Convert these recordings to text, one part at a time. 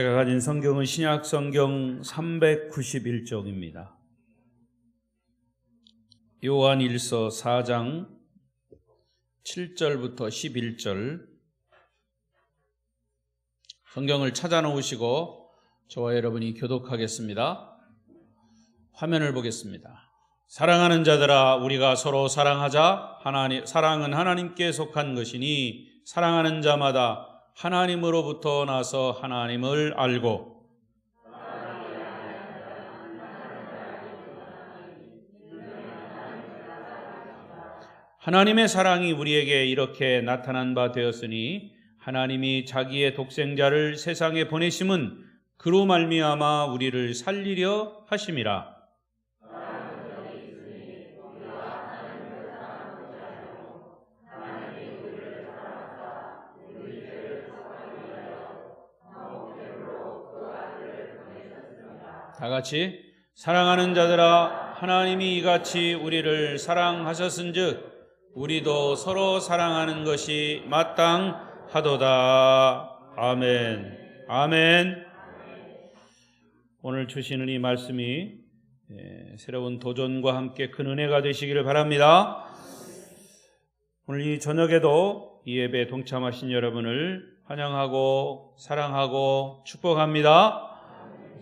제가 가진 성경은 신약 성경 391쪽입니다. 요한일서 4장 7절부터 11절 성경을 찾아 놓으시고 저와 여러분이 교독하겠습니다. 화면을 보겠습니다. 사랑하는 자들아, 우리가 서로 사랑하자. 사랑은 하나님께 속한 것이니 사랑하는 자마다 하나님으로부터 나서 하나님을 알고 하나님의 사랑이 우리에게 이렇게 나타난 바 되었으니 하나님이 자기의 독생자를 세상에 보내심은 그로 말미암아 우리를 살리려 하심이라. 다 같이 사랑하는 자들아, 하나님이 이같이 우리를 사랑하셨은즉 우리도 서로 사랑하는 것이 마땅하도다. 아멘. 아멘. 오늘 주시는 이 말씀이 새로운 도전과 함께 큰 은혜가 되시기를 바랍니다. 오늘 이 저녁에도 이 예배에 동참하신 여러분을 환영하고 사랑하고 축복합니다.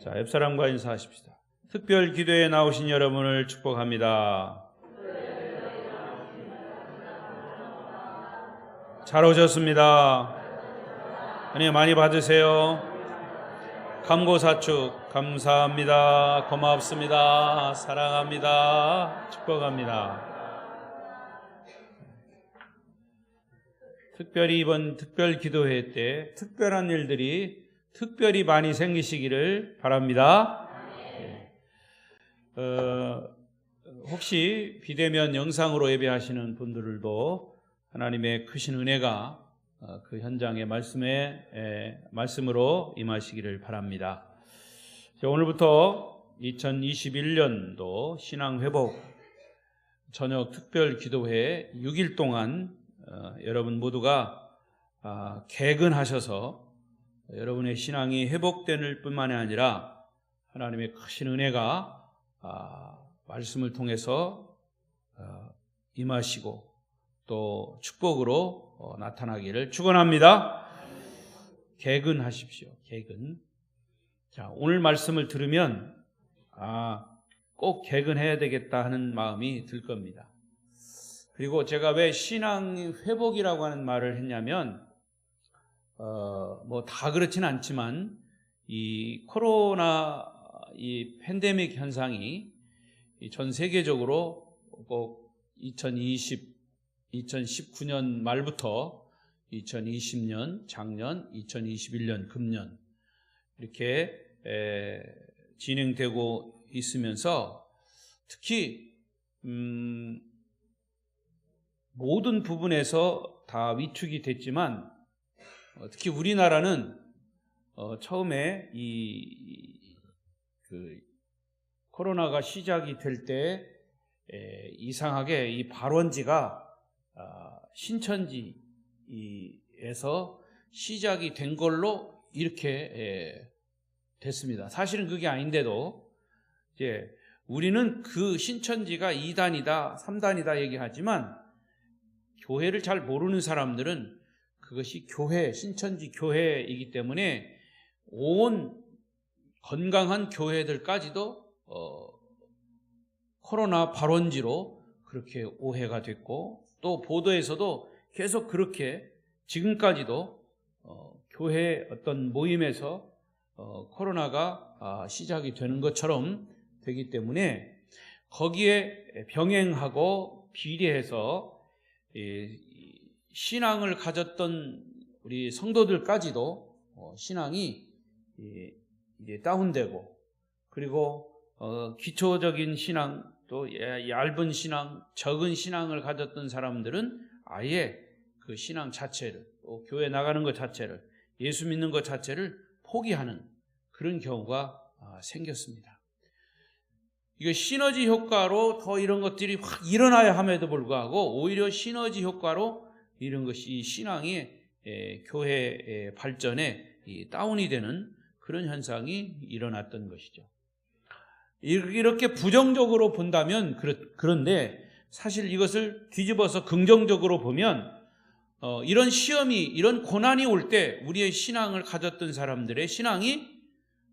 자, 옆사람과 인사하십시다. 특별 기도에 나오신 여러분을 축복합니다. 잘 오셨습니다. 하나님 많이 받으세요. 감고사축 감사합니다. 고맙습니다. 사랑합니다. 축복합니다. 특별히 이번 특별 기도회 때 특별한 일들이 특별히 많이 생기시기를 바랍니다. 혹시 비대면 영상으로 예배하시는 분들도 하나님의 크신 은혜가 그 현장의 말씀으로 임하시기를 바랍니다. 오늘부터 2021년도 신앙회복 저녁 특별 기도회 6일 동안 여러분 모두가 개근하셔서 여러분의 신앙이 회복될 뿐만이 아니라 하나님의 크신 은혜가 말씀을 통해서 임하시고 또 축복으로 나타나기를 축원합니다. 개근하십시오. 개근. 자, 오늘 말씀을 들으면 꼭 개근해야 되겠다 하는 마음이 들 겁니다. 그리고 제가 왜 신앙 회복이라고 하는 말을 했냐면 뭐 다 그렇진 않지만 이 코로나 이 팬데믹 현상이 전 세계적으로 꼭 2019년 말부터 2020년, 작년, 2021년, 금년 이렇게 진행되고 있으면서 특히 모든 부분에서 다 위축이 됐지만 특히 우리나라는 처음에 그 코로나가 시작이 될 때 이상하게 이 발원지가 신천지에서 시작이 된 걸로 이렇게 됐습니다. 사실은 그게 아닌데도 이제 우리는 그 신천지가 2단이다, 3단이다 얘기하지만 교회를 잘 모르는 사람들은 그것이 교회, 신천지 교회이기 때문에 온 건강한 교회들까지도 코로나 발원지로 그렇게 오해가 됐고 또 보도에서도 계속 그렇게 지금까지도 교회 어떤 모임에서 코로나가 시작이 되는 것처럼 되기 때문에 거기에 병행하고 비례해서 신앙을 가졌던 우리 성도들까지도 신앙이 이제 다운되고 그리고 기초적인 신앙 또 얇은 신앙, 적은 신앙을 가졌던 사람들은 아예 그 신앙 자체를 또 교회 나가는 것 자체를 예수 믿는 것 자체를 포기하는 그런 경우가 생겼습니다. 이거 시너지 효과로 더 이런 것들이 확 일어나야 함에도 불구하고 오히려 시너지 효과로 이런 것이 신앙의 교회의 발전에 다운이 되는 그런 현상이 일어났던 것이죠. 이렇게 부정적으로 본다면 그런데 사실 이것을 뒤집어서 긍정적으로 보면 이런 시험이, 이런 고난이 올 때 우리의 신앙을 가졌던 사람들의 신앙이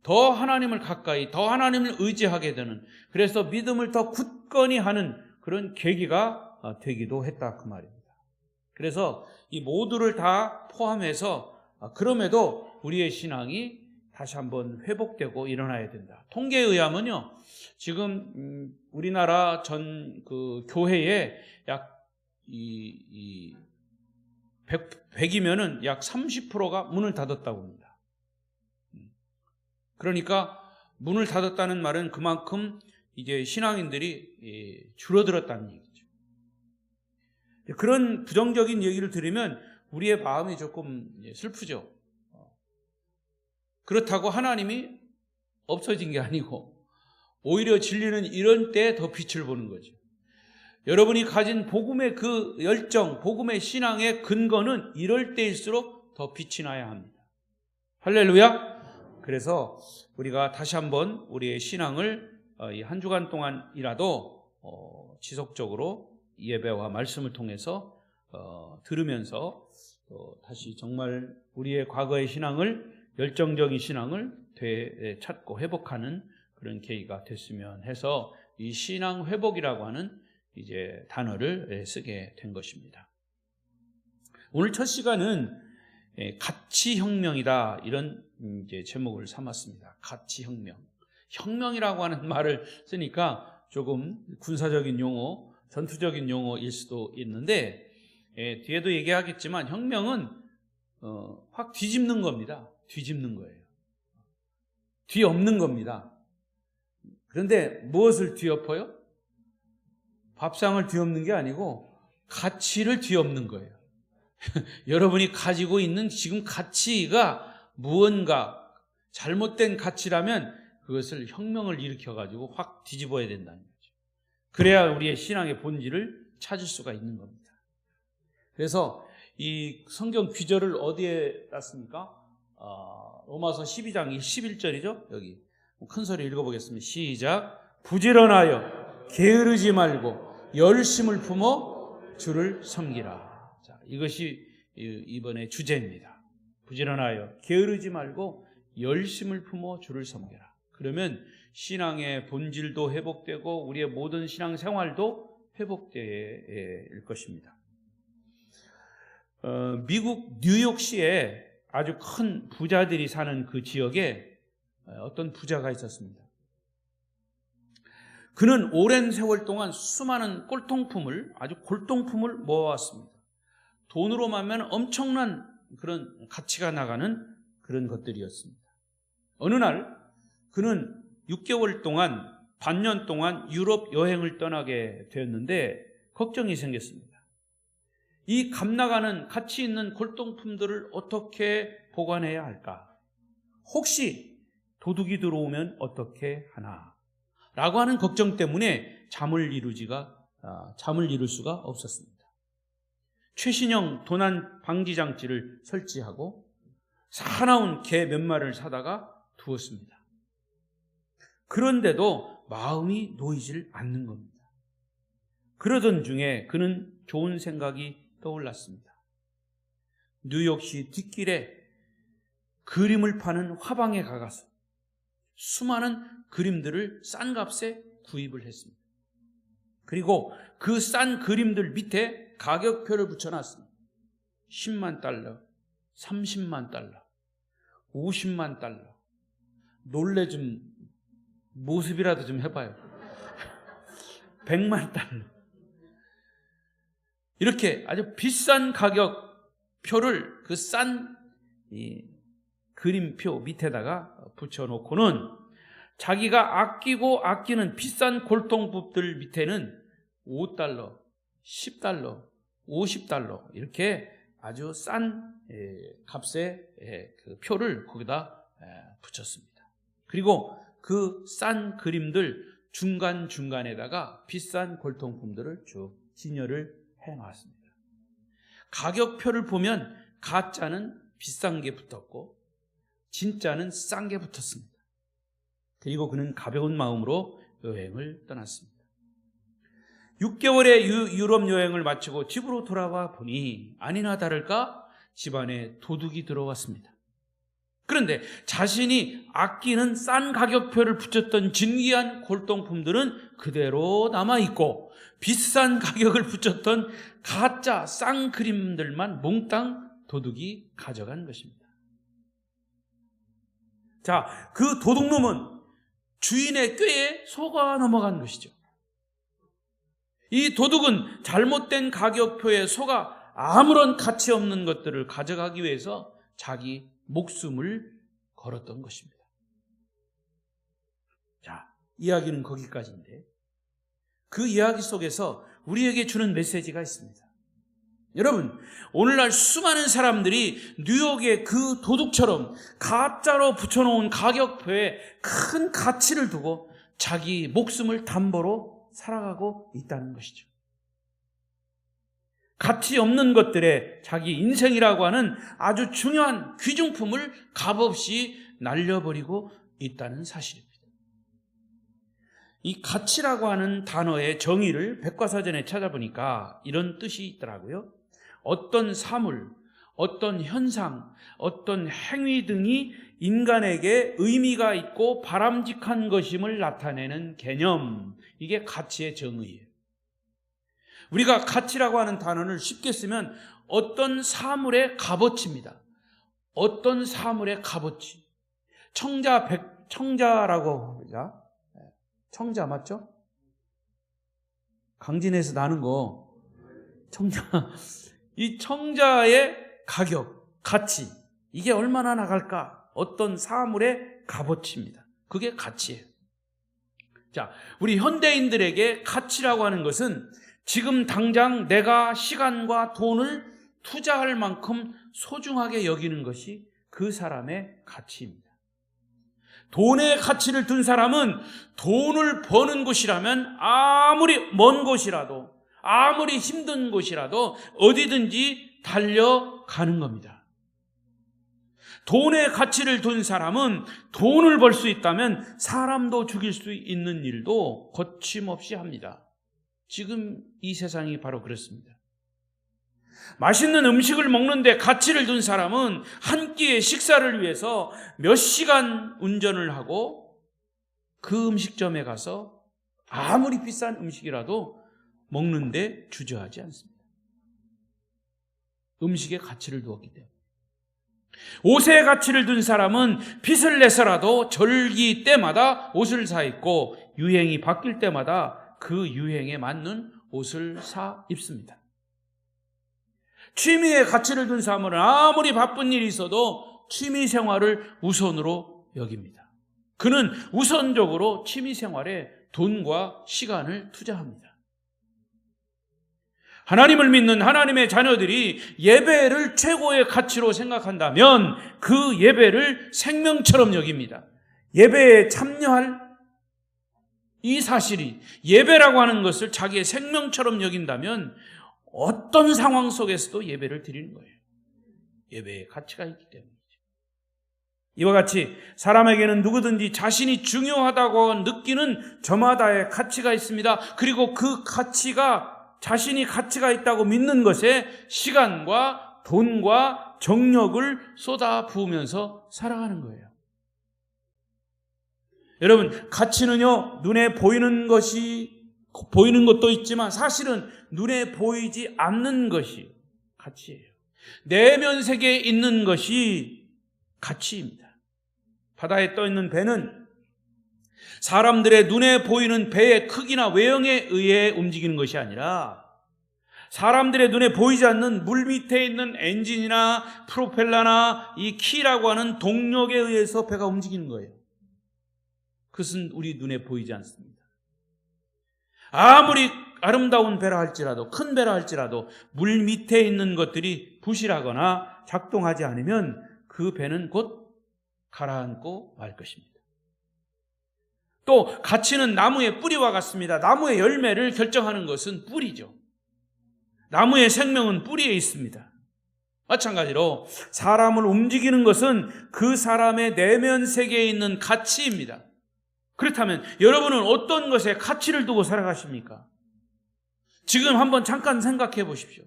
더 하나님을 가까이, 더 하나님을 의지하게 되는, 그래서 믿음을 더 굳건히 하는 그런 계기가 되기도 했다 그 말입니다. 그래서 이 모두를 다 포함해서 그럼에도 우리의 신앙이 다시 한번 회복되고 일어나야 된다. 통계에 의하면요, 지금 우리나라 전 그 교회에 약 100이면은 약 30%가 문을 닫았다고 합니다. 그러니까 문을 닫았다는 말은 그만큼 이제 신앙인들이 줄어들었다는 얘기죠. 그런 부정적인 얘기를 들으면 우리의 마음이 조금 슬프죠. 그렇다고 하나님이 없어진 게 아니고 오히려 진리는 이런 때 더 빛을 보는 거죠. 여러분이 가진 복음의 그 열정, 복음의 신앙의 근거는 이럴 때일수록 더 빛이 나야 합니다. 할렐루야. 그래서 우리가 다시 한번 우리의 신앙을 이 한 주간 동안이라도 지속적으로 예배와 말씀을 통해서 들으면서 다시 정말 우리의 과거의 신앙을, 열정적인 신앙을 되찾고 회복하는 그런 계기가 됐으면 해서 이 신앙 회복이라고 하는 이제 단어를 쓰게 된 것입니다. 오늘 첫 시간은 가치혁명이다, 이런 이제 제목을 삼았습니다. 가치혁명. 혁명이라고 하는 말을 쓰니까 조금 군사적인 용어, 전투적인 용어일 수도 있는데, 뒤에도 얘기하겠지만 혁명은 확 뒤집는 겁니다. 뒤집는 거예요. 뒤엎는 겁니다. 그런데 무엇을 뒤엎어요? 밥상을 뒤엎는 게 아니고 가치를 뒤엎는 거예요. 여러분이 가지고 있는 지금 가치가 무언가 잘못된 가치라면 그것을 혁명을 일으켜가지고 확 뒤집어야 된다는 거죠. 그래야 우리의 신앙의 본질을 찾을 수가 있는 겁니다. 그래서 이 성경 귀절을 어디에 땄습니까? 로마서 12장 11절이죠. 여기 큰 소리 읽어보겠습니다. 시작. 부지런하여 게으르지 말고 열심을 품어 주를 섬기라. 자, 이것이 이번에 주제입니다. 부지런하여 게으르지 말고 열심을 품어 주를 섬기라. 그러면 신앙의 본질도 회복되고 우리의 모든 신앙 생활도 회복될 것입니다. 미국 뉴욕시에 아주 큰 부자들이 사는 그 지역에 어떤 부자가 있었습니다. 그는 오랜 세월 동안 수많은 꼴통품을, 아주 골동품을 모아왔습니다. 돈으로 말하면 엄청난 그런 가치가 나가는 그런 것들이었습니다. 어느 날 그는 6개월 동안, 반년 동안 유럽 여행을 떠나게 되었는데 걱정이 생겼습니다. 이 값나가는 가치 있는 골동품들을 어떻게 보관해야 할까? 혹시 도둑이 들어오면 어떻게 하나? 라고 하는 걱정 때문에 잠을 이룰 수가 없었습니다. 최신형 도난 방지 장치를 설치하고 사나운 개 몇 마리를 사다가 두었습니다. 그런데도 마음이 놓이질 않는 겁니다. 그러던 중에 그는 좋은 생각이 떠올랐습니다. 뉴욕시 뒷길에 그림을 파는 화방에 가서 수많은 그림들을 싼 값에 구입을 했습니다. 그리고 그 싼 그림들 밑에 가격표를 붙여놨습니다. 10만 달러, 30만 달러, 50만 달러. 놀래 좀 모습이라도 좀 해봐요. 100만 달러. 이렇게 아주 비싼 가격표를 그 싼 그림표 밑에다가 붙여놓고는 자기가 아끼고 아끼는 비싼 골동품들 밑에는 5달러, 10달러, 50달러 이렇게 아주 싼 값의 그 표를 거기다 붙였습니다. 그리고 그 싼 그림들 중간중간에다가 비싼 골동품들을 쭉 진열을 해놨습니다. 가격표를 보면 가짜는 비싼 게 붙었고 진짜는 싼 게 붙었습니다. 그리고 그는 가벼운 마음으로 여행을 떠났습니다. 6개월의 유럽 여행을 마치고 집으로 돌아와 보니 아니나 다를까 집안에 도둑이 들어왔습니다. 그런데 자신이 아끼는 싼 가격표를 붙였던 진귀한 골동품들은 그대로 남아있고 비싼 가격을 붙였던 가짜 싼 그림들만 몽땅 도둑이 가져간 것입니다. 자, 그 도둑놈은 주인의 꾀에 속아 넘어간 것이죠. 이 도둑은 잘못된 가격표에 속아 아무런 가치 없는 것들을 가져가기 위해서 자기 목숨을 걸었던 것입니다. 자, 이야기는 거기까지인데 그 이야기 속에서 우리에게 주는 메시지가 있습니다. 여러분, 오늘날 수많은 사람들이 뉴욕의 그 도둑처럼 가짜로 붙여놓은 가격표에 큰 가치를 두고 자기 목숨을 담보로 살아가고 있다는 것이죠. 가치 없는 것들에 자기 인생이라고 하는 아주 중요한 귀중품을 값없이 날려버리고 있다는 사실입니다. 이 가치라고 하는 단어의 정의를 백과사전에 찾아보니까 이런 뜻이 있더라고요. 어떤 사물, 어떤 현상, 어떤 행위 등이 인간에게 의미가 있고 바람직한 것임을 나타내는 개념, 이게 가치의 정의예요. 우리가 가치라고 하는 단어를 쉽게 쓰면 어떤 사물의 값어치입니다. 어떤 사물의 값어치. 청자라고 하자. 청자 맞죠? 강진에서 나는 거 청자. 이 청자의 가격, 가치, 이게 얼마나 나갈까? 어떤 사물의 값어치입니다. 그게 가치예요. 자, 우리 현대인들에게 가치라고 하는 것은 지금 당장 내가 시간과 돈을 투자할 만큼 소중하게 여기는 것이 그 사람의 가치입니다. 돈의 가치를 둔 사람은 돈을 버는 곳이라면 아무리 먼 곳이라도 아무리 힘든 곳이라도 어디든지 달려가는 겁니다. 돈의 가치를 둔 사람은 돈을 벌 수 있다면 사람도 죽일 수 있는 일도 거침없이 합니다. 지금 이 세상이 바로 그렇습니다. 맛있는 음식을 먹는데 가치를 둔 사람은 한 끼의 식사를 위해서 몇 시간 운전을 하고 그 음식점에 가서 아무리 비싼 음식이라도 먹는데 주저하지 않습니다. 음식에 가치를 두었기 때문에. 옷에 가치를 둔 사람은 빚을 내서라도 절기 때마다 옷을 사 입고 유행이 바뀔 때마다 그 유행에 맞는 옷을 사 입습니다. 취미에 가치를 둔 사람은 아무리 바쁜 일이 있어도 취미 생활을 우선으로 여깁니다. 그는 우선적으로 취미 생활에 돈과 시간을 투자합니다. 하나님을 믿는 하나님의 자녀들이 예배를 최고의 가치로 생각한다면 그 예배를 생명처럼 여깁니다. 예배에 참여할 이 사실이, 예배라고 하는 것을 자기의 생명처럼 여긴다면 어떤 상황 속에서도 예배를 드리는 거예요. 예배의 가치가 있기 때문이죠. 이와 같이 사람에게는 누구든지 자신이 중요하다고 느끼는 저마다의 가치가 있습니다. 그리고 그 가치가, 자신이 가치가 있다고 믿는 것에 시간과 돈과 정력을 쏟아 부으면서 살아가는 거예요. 여러분, 가치는요, 눈에 보이는 것도 있지만 사실은 눈에 보이지 않는 것이 가치예요. 내면 세계에 있는 것이 가치입니다. 바다에 떠 있는 배는 사람들의 눈에 보이는 배의 크기나 외형에 의해 움직이는 것이 아니라 사람들의 눈에 보이지 않는 물 밑에 있는 엔진이나 프로펠러나 이 키라고 하는 동력에 의해서 배가 움직이는 거예요. 그것은 우리 눈에 보이지 않습니다. 아무리 아름다운 배라 할지라도, 큰 배라 할지라도 물 밑에 있는 것들이 부실하거나 작동하지 않으면 그 배는 곧 가라앉고 말 것입니다. 또 가치는 나무의 뿌리와 같습니다. 나무의 열매를 결정하는 것은 뿌리죠. 나무의 생명은 뿌리에 있습니다. 마찬가지로 사람을 움직이는 것은 그 사람의 내면 세계에 있는 가치입니다. 그렇다면 여러분은 어떤 것에 가치를 두고 살아가십니까? 지금 한번 잠깐 생각해 보십시오.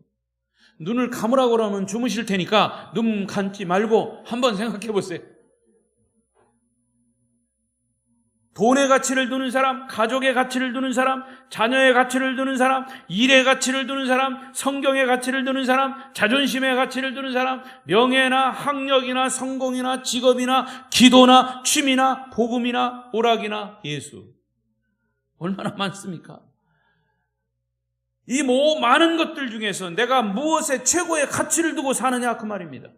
눈을 감으라고 그러면 주무실 테니까 눈 감지 말고 한번 생각해 보세요. 돈의 가치를 두는 사람, 가족의 가치를 두는 사람, 자녀의 가치를 두는 사람, 일의 가치를 두는 사람, 성경의 가치를 두는 사람, 자존심의 가치를 두는 사람, 명예나 학력이나 성공이나 직업이나 기도나 취미나 복음이나 오락이나 예수. 얼마나 많습니까? 이 많은 것들 중에서 내가 무엇에 최고의 가치를 두고 사느냐 그 말입니다.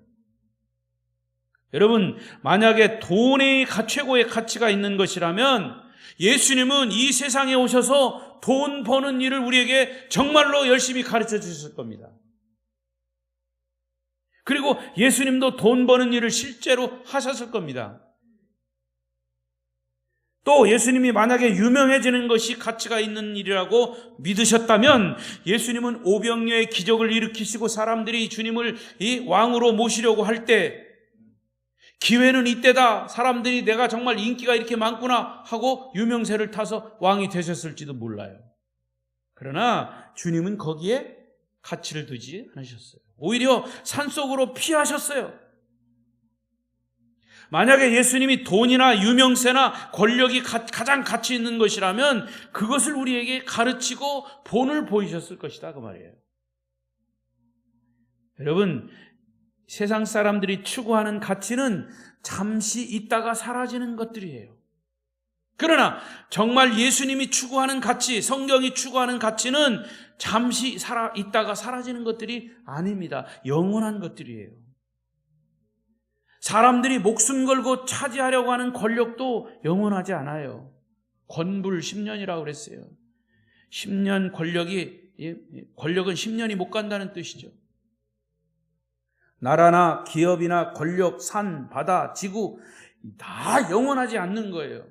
여러분, 만약에 돈이 최고의 가치가 있는 것이라면 예수님은 이 세상에 오셔서 돈 버는 일을 우리에게 정말로 열심히 가르쳐 주셨을 겁니다. 그리고 예수님도 돈 버는 일을 실제로 하셨을 겁니다. 또 예수님이 만약에 유명해지는 것이 가치가 있는 일이라고 믿으셨다면 예수님은 오병이어의 기적을 일으키시고 사람들이 주님을 이 왕으로 모시려고 할 때 기회는 이때다. 사람들이 내가 정말 인기가 이렇게 많구나 하고 유명세를 타서 왕이 되셨을지도 몰라요. 그러나 주님은 거기에 가치를 두지 않으셨어요. 오히려 산속으로 피하셨어요. 만약에 예수님이 돈이나 유명세나 권력이 가장 가치 있는 것이라면 그것을 우리에게 가르치고 본을 보이셨을 것이다 그 말이에요. 여러분, 세상 사람들이 추구하는 가치는 잠시 있다가 사라지는 것들이에요. 그러나 정말 예수님이 추구하는 가치, 성경이 추구하는 가치는 잠시 있다가 사라지는 것들이 아닙니다. 영원한 것들이에요. 사람들이 목숨 걸고 차지하려고 하는 권력도 영원하지 않아요. 권불 10년이라고 그랬어요. 10년 권력은 10년이 못 간다는 뜻이죠. 나라나 기업이나 권력, 산, 바다, 지구 다 영원하지 않는 거예요.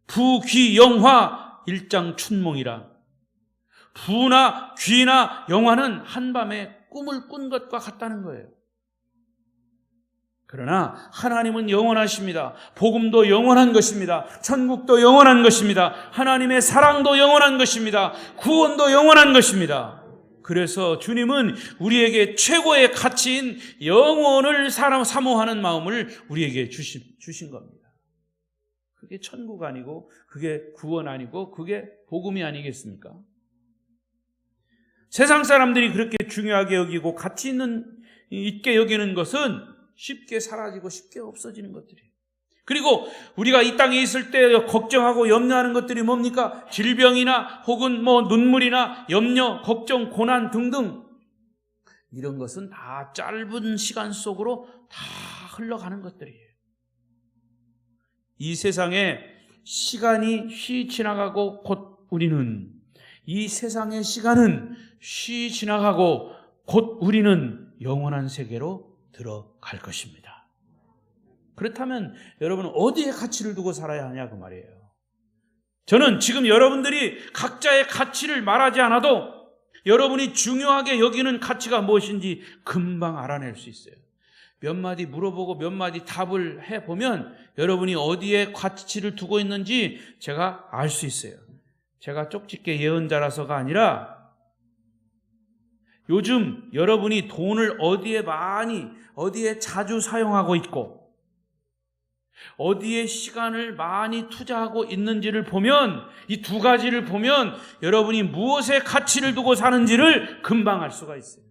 부, 귀, 영화 일장춘몽이라. 부나 귀나 영화는 한밤에 꿈을 꾼 것과 같다는 거예요. 그러나 하나님은 영원하십니다. 복음도 영원한 것입니다. 천국도 영원한 것입니다. 하나님의 사랑도 영원한 것입니다. 구원도 영원한 것입니다. 그래서 주님은 우리에게 최고의 가치인 영혼을 사모하는 마음을 우리에게 주신 겁니다. 그게 천국 아니고 그게 구원 아니고 그게 복음이 아니겠습니까? 세상 사람들이 그렇게 중요하게 여기고 가치 있게 여기는 것은 쉽게 사라지고 쉽게 없어지는 것들이에요. 그리고 우리가 이 땅에 있을 때 걱정하고 염려하는 것들이 뭡니까? 질병이나 혹은 눈물이나 염려, 걱정, 고난 등등 이런 것은 다 짧은 시간 속으로 다 흘러가는 것들이에요. 이 세상에 시간이 쉬 지나가고 곧 우리는 이 세상의 시간은 쉬 지나가고 곧 우리는 영원한 세계로 들어갈 것입니다. 그렇다면 여러분은 어디에 가치를 두고 살아야 하냐 그 말이에요. 저는 지금 여러분들이 각자의 가치를 말하지 않아도 여러분이 중요하게 여기는 가치가 무엇인지 금방 알아낼 수 있어요. 몇 마디 물어보고 몇 마디 답을 해보면 여러분이 어디에 가치를 두고 있는지 제가 알 수 있어요. 제가 쪽집게 예언자라서가 아니라 요즘 여러분이 돈을 어디에 자주 사용하고 있고 어디에 시간을 많이 투자하고 있는지를 보면 이 두 가지를 보면 여러분이 무엇에 가치를 두고 사는지를 금방 알 수가 있어요.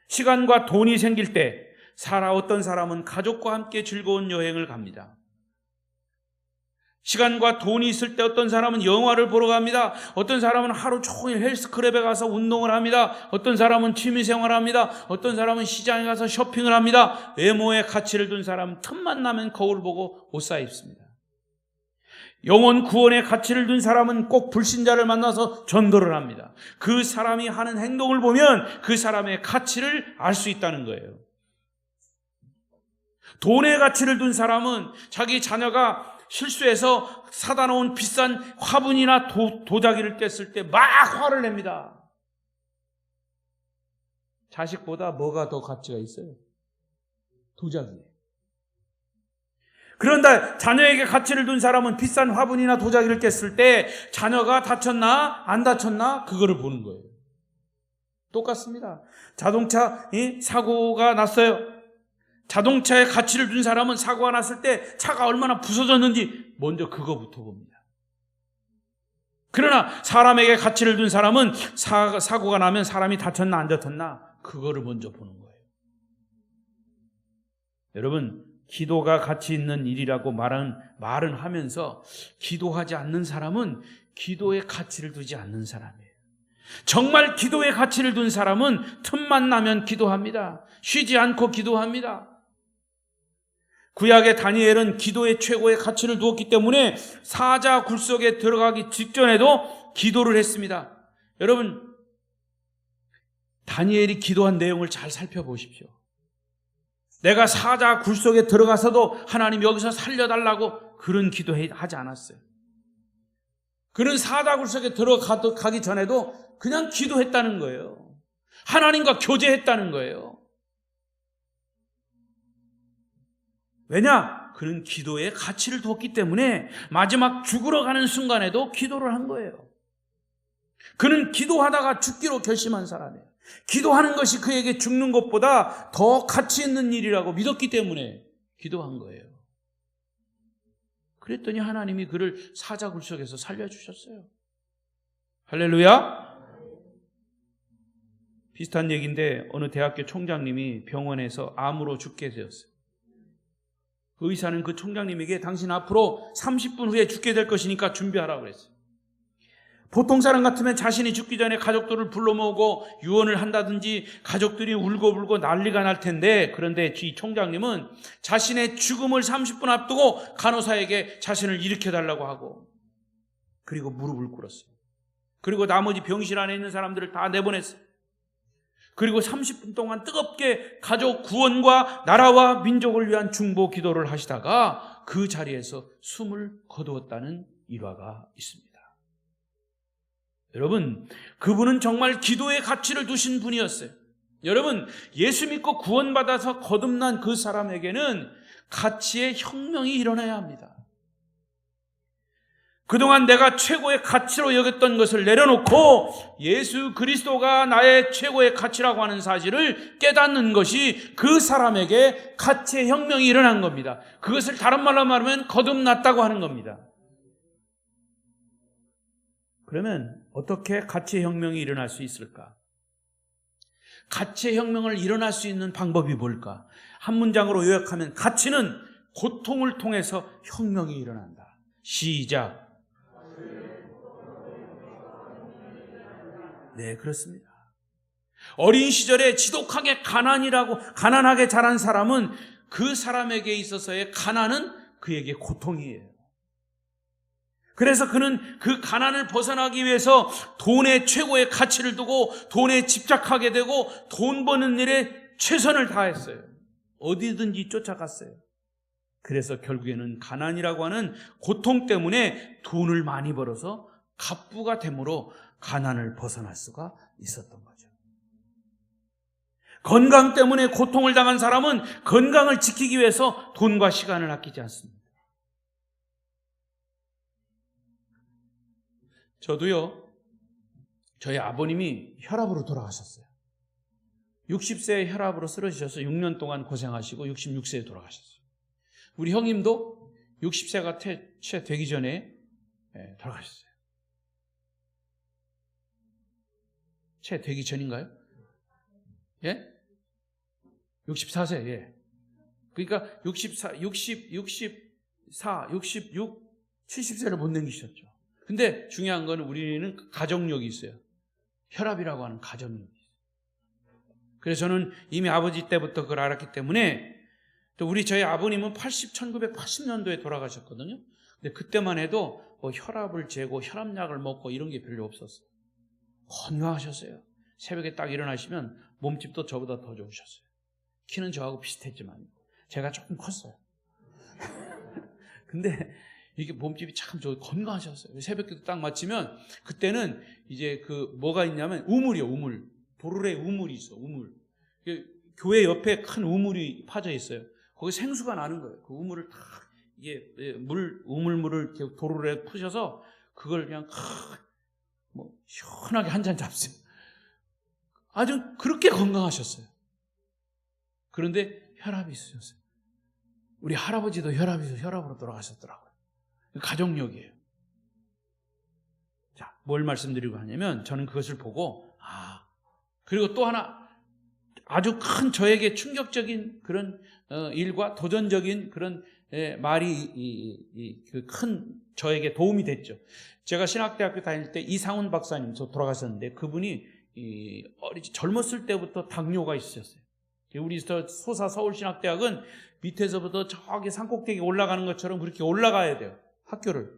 시간과 돈이 생길 때 어떤 사람은 가족과 함께 즐거운 여행을 갑니다. 시간과 돈이 있을 때 어떤 사람은 영화를 보러 갑니다. 어떤 사람은 하루 종일 헬스클럽에 가서 운동을 합니다. 어떤 사람은 취미생활을 합니다. 어떤 사람은 시장에 가서 쇼핑을 합니다. 외모에 가치를 둔 사람은 틈만 나면 거울 보고 옷 사입습니다. 영혼 구원에 가치를 둔 사람은 꼭 불신자를 만나서 전도를 합니다. 그 사람이 하는 행동을 보면 그 사람의 가치를 알 수 있다는 거예요. 돈에 가치를 둔 사람은 자기 자녀가 실수해서 사다 놓은 비싼 화분이나 도자기를 뗐을 때 막 화를 냅니다. 자식보다 뭐가 더 가치가 있어요? 도자기예요. 그런데 자녀에게 가치를 둔 사람은 비싼 화분이나 도자기를 깼을 때 자녀가 다쳤나 안 다쳤나 그거를 보는 거예요. 똑같습니다. 자동차 사고가 났어요. 자동차에 가치를 둔 사람은 사고가 났을 때 차가 얼마나 부서졌는지 먼저 그거부터 봅니다. 그러나 사람에게 가치를 둔 사람은 사고가 나면 사람이 다쳤나 안 다쳤나 그거를 먼저 보는 거예요. 여러분, 기도가 가치 있는 일이라고 말은 하면서 기도하지 않는 사람은 기도에 가치를 두지 않는 사람이에요. 정말 기도에 가치를 둔 사람은 틈만 나면 기도합니다. 쉬지 않고 기도합니다. 구약의 다니엘은 기도에 최고의 가치를 두었기 때문에 사자 굴속에 들어가기 직전에도 기도를 했습니다. 여러분, 다니엘이 기도한 내용을 잘 살펴보십시오. 내가 사자 굴속에 들어가서도 하나님 여기서 살려달라고 그런 기도하지 않았어요. 그는 사자 굴속에 들어가기 전에도 그냥 기도했다는 거예요. 하나님과 교제했다는 거예요. 왜냐? 그는 기도에 가치를 두었기 때문에 마지막 죽으러 가는 순간에도 기도를 한 거예요. 그는 기도하다가 죽기로 결심한 사람이에요. 기도하는 것이 그에게 죽는 것보다 더 가치 있는 일이라고 믿었기 때문에 기도한 거예요. 그랬더니 하나님이 그를 사자굴 속에서 살려주셨어요. 할렐루야. 비슷한 얘기인데 어느 대학교 총장님이 병원에서 암으로 죽게 되었어요. 의사는 그 총장님에게 당신 앞으로 30분 후에 죽게 될 것이니까 준비하라고 그랬어요. 보통 사람 같으면 자신이 죽기 전에 가족들을 불러 모으고 유언을 한다든지 가족들이 울고불고 난리가 날 텐데, 그런데 이 총장님은 자신의 죽음을 30분 앞두고 간호사에게 자신을 일으켜달라고 하고, 그리고 무릎을 꿇었어요. 그리고 나머지 병실 안에 있는 사람들을 다 내보냈어요. 그리고 30분 동안 뜨겁게 가족 구원과 나라와 민족을 위한 중보 기도를 하시다가 그 자리에서 숨을 거두었다는 일화가 있습니다. 여러분, 그분은 정말 기도의 가치를 두신 분이었어요. 여러분, 예수 믿고 구원받아서 거듭난 그 사람에게는 가치의 혁명이 일어나야 합니다. 그동안 내가 최고의 가치로 여겼던 것을 내려놓고 예수 그리스도가 나의 최고의 가치라고 하는 사실을 깨닫는 것이 그 사람에게 가치의 혁명이 일어난 겁니다. 그것을 다른 말로 말하면 거듭났다고 하는 겁니다. 그러면 어떻게 가치의 혁명이 일어날 수 있을까? 가치의 혁명을 일어날 수 있는 방법이 뭘까? 한 문장으로 요약하면 가치는 고통을 통해서 혁명이 일어난다. 시작. 네, 그렇습니다. 어린 시절에 지독하게 가난하게 자란 사람은 그 사람에게 있어서의 가난은 그에게 고통이에요. 그래서 그는 그 가난을 벗어나기 위해서 돈에 최고의 가치를 두고 돈에 집착하게 되고 돈 버는 일에 최선을 다했어요. 어디든지 쫓아갔어요. 그래서 결국에는 가난이라고 하는 고통 때문에 돈을 많이 벌어서 갑부가 됨으로 가난을 벗어날 수가 있었던 거죠. 건강 때문에 고통을 당한 사람은 건강을 지키기 위해서 돈과 시간을 아끼지 않습니다. 저도요, 저희 아버님이 혈압으로 돌아가셨어요. 60세에 혈압으로 쓰러지셔서 6년 동안 고생하시고 66세에 돌아가셨어요. 우리 형님도 60세가 채 되기 전에 돌아가셨어요. 채 되기 전인가요? 예? 64세, 예. 그러니까 64, 66, 70세를 못 넘기셨죠. 근데 중요한 건 우리는 가정력이 있어요. 혈압이라고 하는 가정력이 있어요. 그래서 저는 이미 아버지 때부터 그걸 알았기 때문에, 또 저희 아버님은 1980년도에 돌아가셨거든요. 근데 그때만 해도 혈압을 재고 혈압약을 먹고 이런 게 별로 없었어요. 건강하셨어요. 새벽에 딱 일어나시면 몸집도 저보다 더 좋으셨어요. 키는 저하고 비슷했지만 제가 조금 컸어요. 근데 이게 몸집이 참 건강하셨어요. 새벽기도 딱 마치면 그때는 이제 뭐가 있냐면 우물이요, 우물. 도르래 우물이 있어, 우물. 교회 옆에 큰 우물이 파져 있어요. 거기 생수가 나는 거예요. 그 우물을 다 이게 우물물을 이렇게 도로에 푸셔서 그걸 그냥 시원하게 한 잔 잡수요. 아주 그렇게 건강하셨어요. 그런데 혈압이 있으셨어요. 우리 할아버지도 혈압으로 돌아가셨더라고요. 가족력이에요. 자, 뭘 말씀드리고 하냐면 저는 그것을 보고 그리고 또 하나 아주 큰 저에게 충격적인 그런 일과 도전적인 그런 말이 큰 저에게 도움이 됐죠. 제가 신학대학교 다닐 때 이상훈 박사님 돌아가셨는데 그분이 젊었을 때부터 당뇨가 있으셨어요. 우리 소사 서울신학대학은 밑에서부터 저기 산꼭대기 올라가는 것처럼 그렇게 올라가야 돼요. 학교를.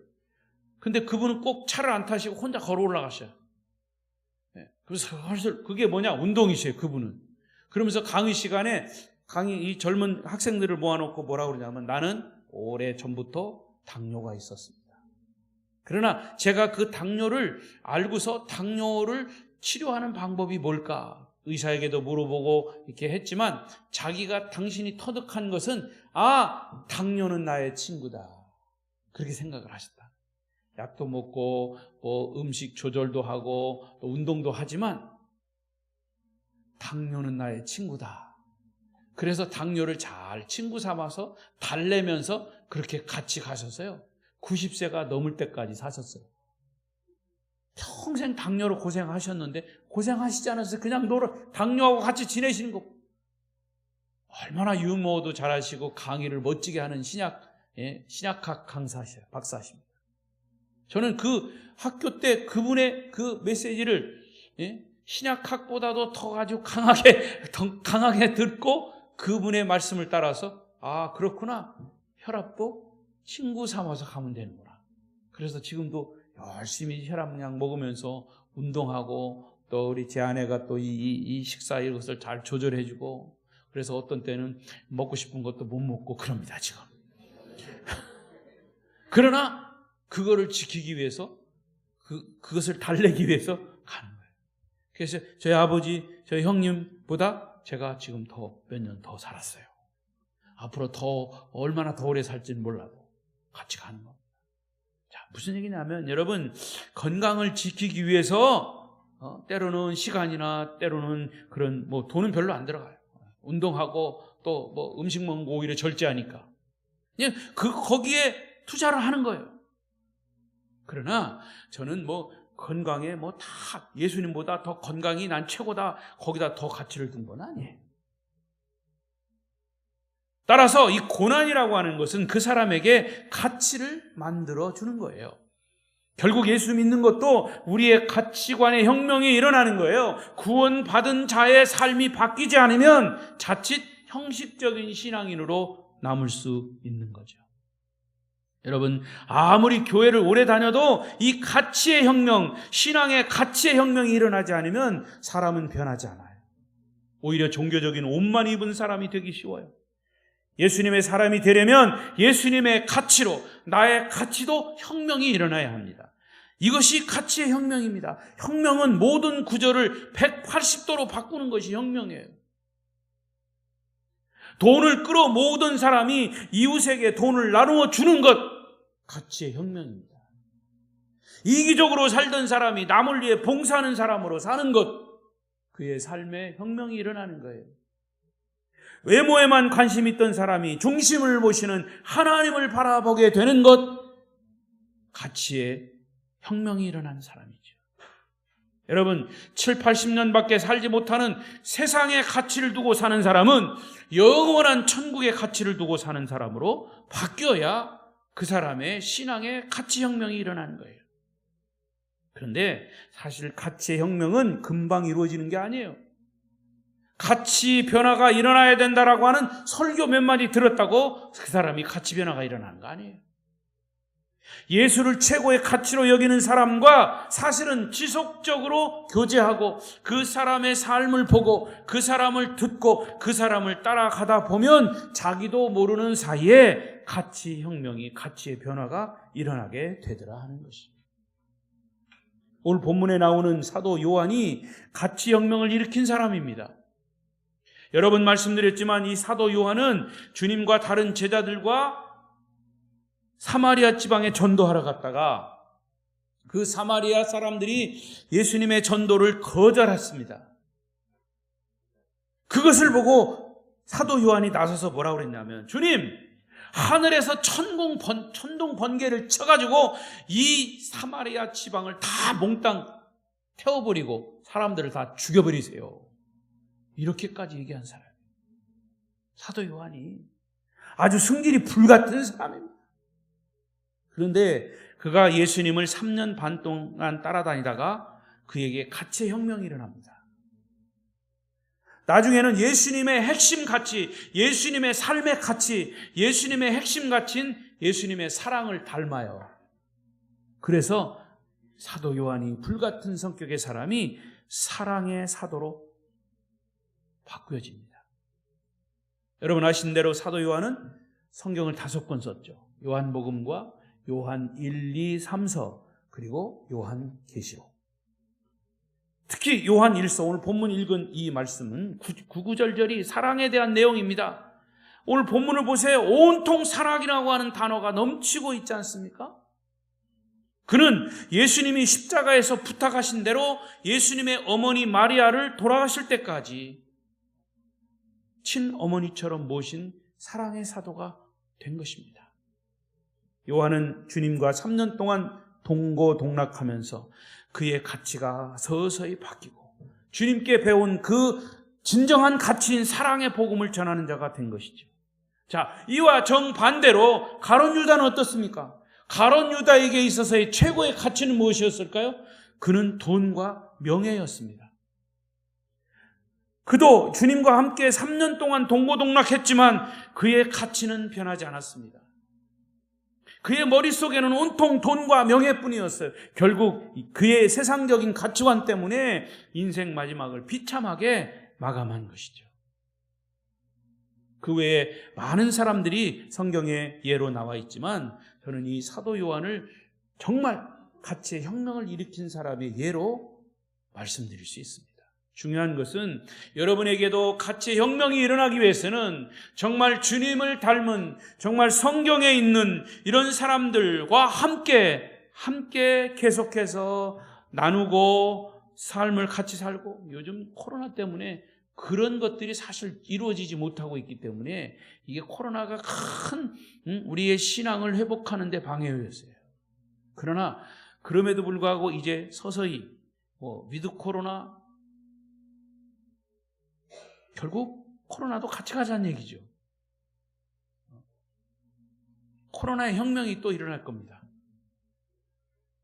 근데 그분은 꼭 차를 안 타시고 혼자 걸어 올라가셔요. 그래서 그게 뭐냐? 운동이세요, 그분은. 그러면서 강의 시간에 이 젊은 학생들을 모아놓고 뭐라고 그러냐면 나는 오래전부터 당뇨가 있었습니다. 그러나 제가 그 당뇨를 알고서 당뇨를 치료하는 방법이 뭘까? 의사에게도 물어보고 이렇게 했지만 자기가 당신이 터득한 것은 당뇨는 나의 친구다. 그렇게 생각을 하셨다. 약도 먹고 음식 조절도 하고 또 운동도 하지만 당뇨는 나의 친구다. 그래서 당뇨를 잘 친구 삼아서 달래면서 그렇게 같이 가셨어요. 90세가 넘을 때까지 사셨어요. 평생 당뇨로 고생하셨는데 고생하시지 않았어요. 그냥 당뇨하고 같이 지내시는 거. 얼마나 유머도 잘하시고 강의를 멋지게 하는 신약학 강사시에요. 박사십니다. 저는 그 학교 때 그분의 그 메시지를 신약학보다도 더 아주 강하게 듣고 그분의 말씀을 따라서 그렇구나. 혈압도 친구 삼아서 가면 되는구나. 그래서 지금도 열심히 혈압약 먹으면서 운동하고 또 우리 제 아내가 또 이 식사 이것을 잘 조절해주고 그래서 어떤 때는 먹고 싶은 것도 못 먹고 그럽니다 지금. 그러나 그거를 지키기 위해서 그것을 달래기 위해서 가는 거예요. 그래서 저희 아버지, 저희 형님보다 제가 지금 몇 년 더 살았어요. 앞으로 얼마나 더 오래 살지는 몰라도 같이 가는 겁니다. 자, 무슨 얘기냐면 여러분 건강을 지키기 위해서 때로는 시간이나 때로는 그런 돈은 별로 안 들어가요. 운동하고 또 음식 먹는 거 오히려 절제하니까 그냥 거기에 투자를 하는 거예요. 그러나 저는 건강에 다 예수님보다 더 건강이 난 최고다 거기다 더 가치를 둔 건 아니에요. 따라서 이 고난이라고 하는 것은 그 사람에게 가치를 만들어 주는 거예요. 결국 예수 믿는 것도 우리의 가치관의 혁명이 일어나는 거예요. 구원받은 자의 삶이 바뀌지 않으면 자칫 형식적인 신앙인으로 남을 수 있는 거죠. 여러분 아무리 교회를 오래 다녀도 이 가치의 혁명, 신앙의 가치의 혁명이 일어나지 않으면 사람은 변하지 않아요. 오히려 종교적인 옷만 입은 사람이 되기 쉬워요. 예수님의 사람이 되려면 예수님의 가치로 나의 가치도 혁명이 일어나야 합니다. 이것이 가치의 혁명입니다. 혁명은 모든 구조를 180도로 바꾸는 것이 혁명이에요. 돈을 끌어모으던 사람이 이웃에게 돈을 나누어 주는 것, 가치의 혁명입니다. 이기적으로 살던 사람이 남을 위해 봉사하는 사람으로 사는 것, 그의 삶에 혁명이 일어나는 거예요. 외모에만 관심 있던 사람이 중심을 모시는 하나님을 바라보게 되는 것, 가치의 혁명이 일어나는 사람이죠. 여러분 7, 80년밖에 살지 못하는 세상의 가치를 두고 사는 사람은 영원한 천국의 가치를 두고 사는 사람으로 바뀌어야 그 사람의 신앙의 가치 혁명이 일어나는 거예요. 그런데 사실 가치의 혁명은 금방 이루어지는 게 아니에요. 가치 변화가 일어나야 된다라고 하는 설교 몇 마디 들었다고 그 사람이 가치 변화가 일어나는 거 아니에요. 예수를 최고의 가치로 여기는 사람과 사실은 지속적으로 교제하고 그 사람의 삶을 보고 그 사람을 듣고 그 사람을 따라가다 보면 자기도 모르는 사이에 가치 혁명이, 가치의 변화가 일어나게 되더라 하는 것입니다. 오늘 본문에 나오는 사도 요한이 가치 혁명을 일으킨 사람입니다. 여러 번 말씀드렸지만 이 사도 요한은 주님과 다른 제자들과 사마리아 지방에 전도하러 갔다가 그 사마리아 사람들이 예수님의 전도를 거절했습니다. 그것을 보고 사도 요한이 나서서 뭐라고 그랬냐면, 주님, 하늘에서 천둥 번개를 쳐가지고 이 사마리아 지방을 다 몽땅 태워버리고 사람들을 다 죽여버리세요. 이렇게까지 얘기한 사람, 사도 요한이 아주 승질이 불같은 사람입니다. 그런데 그가 예수님을 3년 반 동안 따라다니다가 그에게 가치의 혁명이 일어납니다. 나중에는 예수님의 핵심 가치, 예수님의 삶의 가치, 예수님의 핵심 가치인 예수님의 사랑을 닮아요. 그래서 사도 요한이 불같은 성격의 사람이 사랑의 사도로 바꾸어집니다. 여러분 아시는 대로 사도 요한은 성경을 5권 썼죠. 요한복음과 요한 1, 2, 3서 그리고 요한계시록. 특히 요한 1서, 오늘 본문 읽은 이 말씀은 구구절절이 사랑에 대한 내용입니다. 오늘 본문을 보세요. 온통 사랑이라고 하는 단어가 넘치고 있지 않습니까? 그는 예수님이 십자가에서 부탁하신 대로 예수님의 어머니 마리아를 돌아가실 때까지 친어머니처럼 모신 사랑의 사도가 된 것입니다. 요한은 주님과 3년 동안 동고동락하면서 그의 가치가 서서히 바뀌고 주님께 배운 그 진정한 가치인 사랑의 복음을 전하는 자가 된 것이죠. 자, 이와 정반대로 가룟 유다는 어떻습니까? 가룟 유다에게 있어서의 최고의 가치는 무엇이었을까요? 그는 돈과 명예였습니다. 그도 주님과 함께 3년 동안 동고동락했지만 그의 가치는 변하지 않았습니다. 그의 머릿속에는 온통 돈과 명예뿐이었어요. 결국 그의 세상적인 가치관 때문에 인생 마지막을 비참하게 마감한 것이죠. 그 외에 많은 사람들이 성경에 예로 나와 있지만 저는 이 사도 요한을 정말 가치의 혁명을 일으킨 사람의 예로 말씀드릴 수 있습니다. 중요한 것은 여러분에게도 가치의 혁명이 일어나기 위해서는 정말 주님을 닮은, 정말 성경에 있는 이런 사람들과 함께 계속해서 나누고 삶을 같이 살고, 요즘 코로나 때문에 그런 것들이 사실 이루어지지 못하고 있기 때문에 이게 코로나가 큰 우리의 신앙을 회복하는 데 방해였어요. 그러나 그럼에도 불구하고 이제 서서히 위드 코로나, 결국 코로나도 같이 가자는 얘기죠. 코로나의 혁명이 또 일어날 겁니다.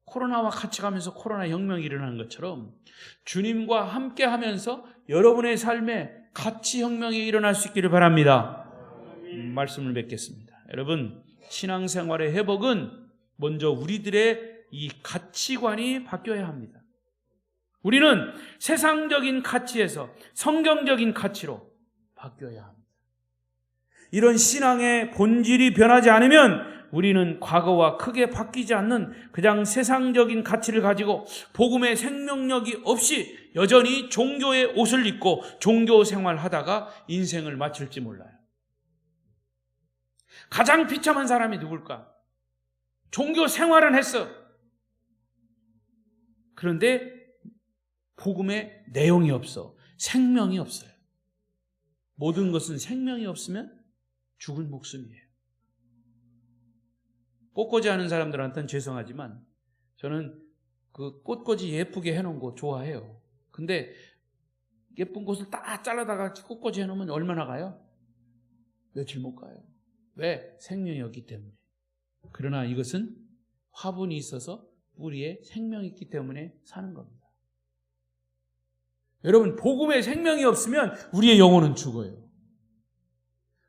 코로나와 같이 가면서 코로나 혁명이 일어나는 것처럼 주님과 함께 하면서 여러분의 삶에 가치 혁명이 일어날 수 있기를 바랍니다. 말씀을 맺겠습니다. 여러분, 신앙생활의 회복은 먼저 우리들의 이 가치관이 바뀌어야 합니다. 우리는 세상적인 가치에서 성경적인 가치로 바뀌어야 합니다. 이런 신앙의 본질이 변하지 않으면 우리는 과거와 크게 바뀌지 않는 그냥 세상적인 가치를 가지고 복음의 생명력이 없이 여전히 종교의 옷을 입고 종교 생활하다가 인생을 마칠지 몰라요. 가장 비참한 사람이 누굴까? 종교 생활은 했어. 그런데 복음의 내용이 없어. 생명이 없어요. 모든 것은 생명이 없으면 죽은 목숨이에요. 꽃꽂이 하는 사람들한테는 죄송하지만 저는 그 꽃꽂이 예쁘게 해놓은 거 좋아해요. 근데 예쁜 꽃을 다 잘라다가 꽃꽂이 해놓으면 얼마나 가요? 며칠 못 가요. 왜? 생명이 없기 때문에. 그러나 이것은 화분이 있어서 뿌리에 생명이 있기 때문에 사는 겁니다. 여러분, 복음의 생명이 없으면 우리의 영혼은 죽어요.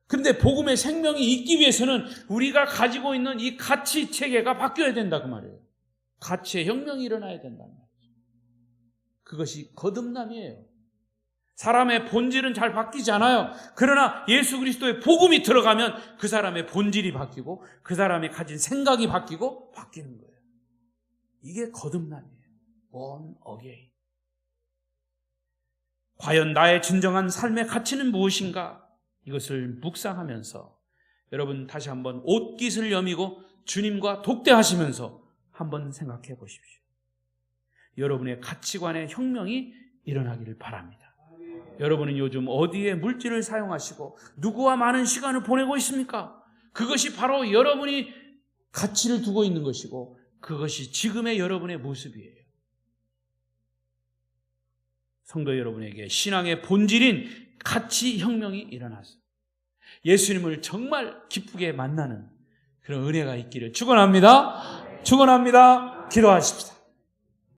그런데 복음의 생명이 있기 위해서는 우리가 가지고 있는 이 가치 체계가 바뀌어야 된다 그 말이에요. 가치의 혁명이 일어나야 된다는 말이죠. 그것이 거듭남이에요. 사람의 본질은 잘 바뀌지 않아요. 그러나 예수 그리스도의 복음이 들어가면 그 사람의 본질이 바뀌고 그 사람이 가진 생각이 바뀌고 바뀌는 거예요. 이게 거듭남이에요. born again. 과연 나의 진정한 삶의 가치는 무엇인가? 이것을 묵상하면서 여러분 다시 한번 옷깃을 여미고 주님과 독대하시면서 한번 생각해 보십시오. 여러분의 가치관의 혁명이 일어나기를 바랍니다. 여러분은 요즘 어디에 물질을 사용하시고 누구와 많은 시간을 보내고 있습니까? 그것이 바로 여러분이 가치를 두고 있는 것이고 그것이 지금의 여러분의 모습이에요. 성도 여러분에게 신앙의 본질인 가치 혁명이 일어나서 예수님을 정말 기쁘게 만나는 그런 은혜가 있기를 축원합니다. 축원합니다. 기도하십시다.